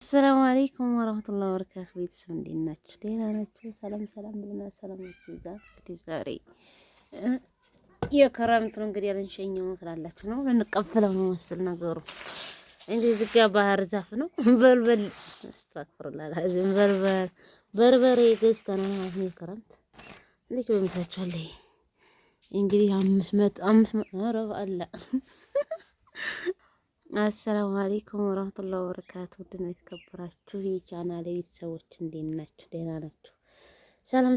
አሰላሙ አለይኩም ወራህመቱላሂ ወበረካቱ። ቤተሰብ እንዴት ናችሁ? ደህና ናችሁ? ሰላም ብለናል። ሰላማችሁ ይብዛ። እንግዲህ ዛሬ የክረምት ነው እንግዲህ ያልንሸኘው ስላላችሁ ነው ልንቀበለው ነው መሰል ነገሩ። እንግዲህ እዚህ ጋር ባህር ዛፍ ነው በልበል አስተግፍሩላህ አዚም በርበሬ ገዝተናል ማለት ነው። የክረምት እንዴት ወይምሳችኋል? እንግዲህ 500 ኧረ አለ አሰላሙ አለይኩም ወራህመቱላሂ ወበረካቱ። ውድና የተከበራችሁ የቻናሌ ቤተሰቦች እንዴት ናችሁ? ደህና ናችሁ?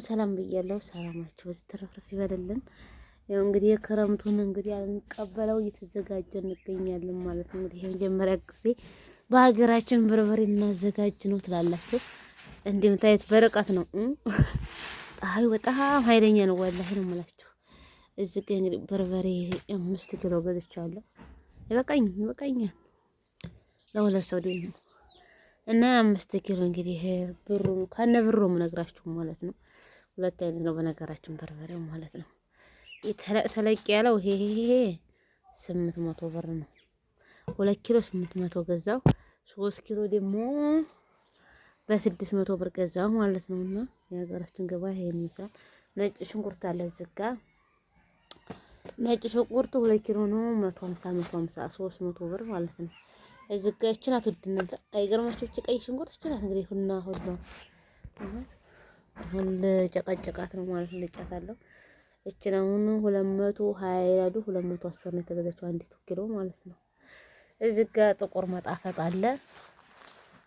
ሰላም ብያለሁ። ሰላማችሁ በዚህ ተረፍረፍ ይበልልን። ያው እንግዲህ የክረምቱን እንግዲህ አንቀበለው እየተዘጋጀን እንገኛለን ማለት ነው። እንግዲህ የመጀመሪያ ጊዜ በሀገራችን በርበሬ እናዘጋጅ ነው ትላላችሁ። እንደምታዩት በርቀት ነው። ፀሐዩ በጣም ኃይለኛ ነው። ወላሂ ነው የምላችሁ። እዚህ ጋር እንግዲህ በርበሬ 5 ኪሎ ገዝቻለሁ። ይበቃኛል ለሁለት ሰው ደግሞ እና 5 ኪሎ እንግዲህ ብሩ ከነ ብሩ የምነግራችሁ ማለት ነው። ሁለት አይነት ነው በነገራችን በርበሬው ማለት ነው። ተለቅ ያለው ይሄ 800 ብር ነው። 2 ኪሎ 800 ገዛው። 3 ኪሎ ደግሞ በ600 ብር ገዛው ማለት ነውና የሀገራችን ገበያ ይሄን ይመስላል። ነጭ ሽንኩርት አለ እዚህ ጋር ነጭ ሽንኩርቱ 2 ኪሎ ነው 150 300 ብር ማለት ነው። እዚህ ጋር ይችላል ውድነት አይገርማችሁ። እቺ ቀይ ሽንኩርት ይችላል እንግዲህ ሁሉ ጨቃጨቃት ነው ማለት ነው። ልጫታለሁ እቺን አሁን 220 ይላሉ 210 ነው የተገዛችው 1 ኪሎ ማለት ነው። እዚህ ጋር ጥቁር መጣፈጥ አለ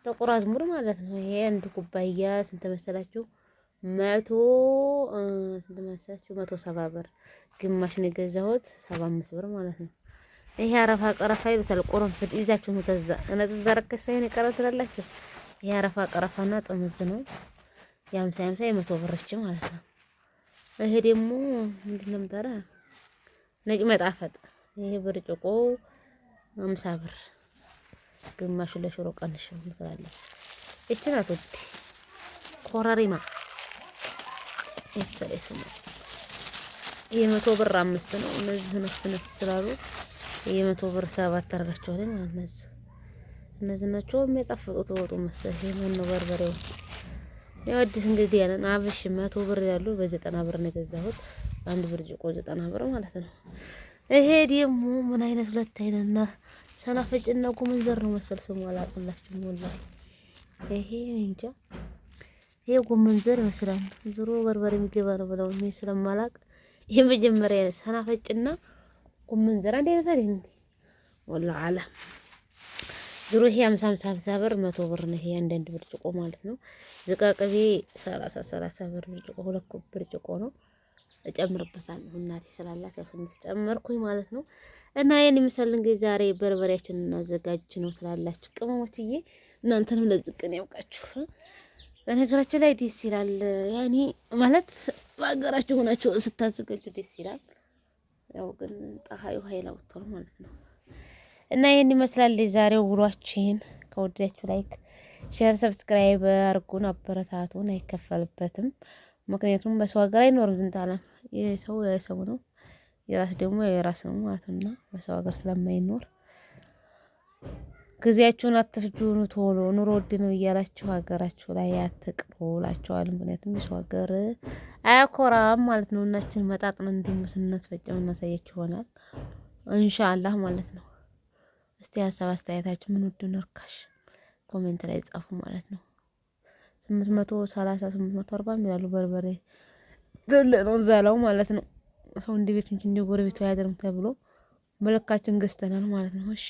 ጥቁር አዝሙድ ማለት ነው። ይሄ አንድ ኩባያ ስንት መሰላችሁ? 170 ብር ግማሽ ነው የገዛሁት 75 ብር ማለት ነው። ይሄ አረፋ ቀረፋ ይሉታል። ቆረንፍድ ይዛችሁ ነው ተዛ ረከስ ሳይሆን የቀረ ትላላችሁ። ይሄ አረፋ ቀረፋና ጥምዝ ነው የ50 የ100 ብርች ማለት ነው። ይሄ ደግሞ ምንድን ነበረ? ነጭ መጣፈጥ ይሄ ብርጭቆ 50 ብር ግማሹ ለሽሮ ቀንሽ ትላለች። እቺ ናት ውድ ኮረሪማ ስሙ የ100 ብር 5 ነው። እነዚህ ነስነስ ስላሉ የ100 ብር 7 አድርጋቸዋል ማለት ነው። እነዚህ ናቸው የሚያጣፍጡት ወጡ መሰለኝ። ይሄን ነው በርበሬው ያወድስ እንግዲህ ያለን አብሽ 100 ብር ያሉ በ90 ብር ነው የገዛሁት። አንድ ብርጭቆ 90 ብር ማለት ነው። ይሄ ደግሞ ምን አይነት ሁለት አይነትና ሰናፈጭና ጎመንዘር ነው መሰል ስሙ አላውቅላችሁም ወላሂ። ይሄ እንጃ ይሄ ጎመንዘር ይመስላል። ዞሮ በርበሬ የሚገባ ነው ብለው እኔ ስለማላቅ ይሄ መጀመሪያ ሰናፈጭና ጎመንዘር አንድ አይነት አይደል ወላሂ አለ። ዞሮ ይሄ 50 ብር 100 ብር ነው። ይሄ አንድ ብርጭቆ ማለት ነው። ዝቃቅቤ 30 ብር ብርጭቆ 2 ብርጭቆ ነው። እጨምርበታለሁ እናቴ ስላላት ያፍንስ ጨመርኩኝ ማለት ነው። እና ይሄን ይመስላል እንግዲህ ዛሬ በርበሬያችንን እናዘጋጅ ነው ትላላችሁ ቅመሞችዬ። እናንተንም ለዝቅን ያውቃችሁ። በነገራችን ላይ ደስ ይላል። ያኔ ማለት በሀገራችሁ ሆናችሁ ስታዘጋጁ ደስ ይላል። ያው ግን ፀሐዩ ኃይል አውጥቷል ማለት ነው። እና ይሄን ይመስላል የዛሬው ውሏችን። ከወዳችሁ ላይክ፣ ሼር፣ ሰብስክራይብ አርጉን፣ አበረታቱን። አይከፈልበትም። ምክንያቱም በሰው ሀገር አይኖርም ዝንት ዓለም የሰው ነው፣ የራስ ደግሞ የራስ ነው ማለት ነውና በሰው ሀገር ስለማይኖር ጊዜያችሁን አትፍጁ። ቶሎ ኑሮ ውድ ነው እያላችሁ ሀገራችሁ ላይ አትቅሩ እላችኋለሁ። ምክንያቱም የሰው ሀገር አያኮራም ማለት ነው። እናችን መጣጥን እንዲሙስ እናስፈጭም እናሳያችሁ ይሆናል ኢንሻአላህ ማለት ነው። እስቲ ሀሳብ አስተያየታችሁ ምን ውድ ነው ርካሽ ኮሜንት ላይ ጻፉ ማለት ነው። 830 840 ይላሉ በርበሬ ገለ ነው ዛላው ማለት ነው። ሰው እንደ ቤት እንጂ እንደ ጎረቤቱ አያደርም ተብሎ መልካችን ገዝተናል ማለት ነው። እሺ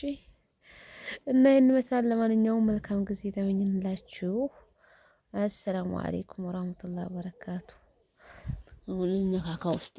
እና ይሄን መሳል ለማንኛውም መልካም ጊዜ ተመኝንላችሁ። አሰላሙ አለይኩም ወራህመቱላሂ ወበረካቱ። አሁን ነካካ ውስጥ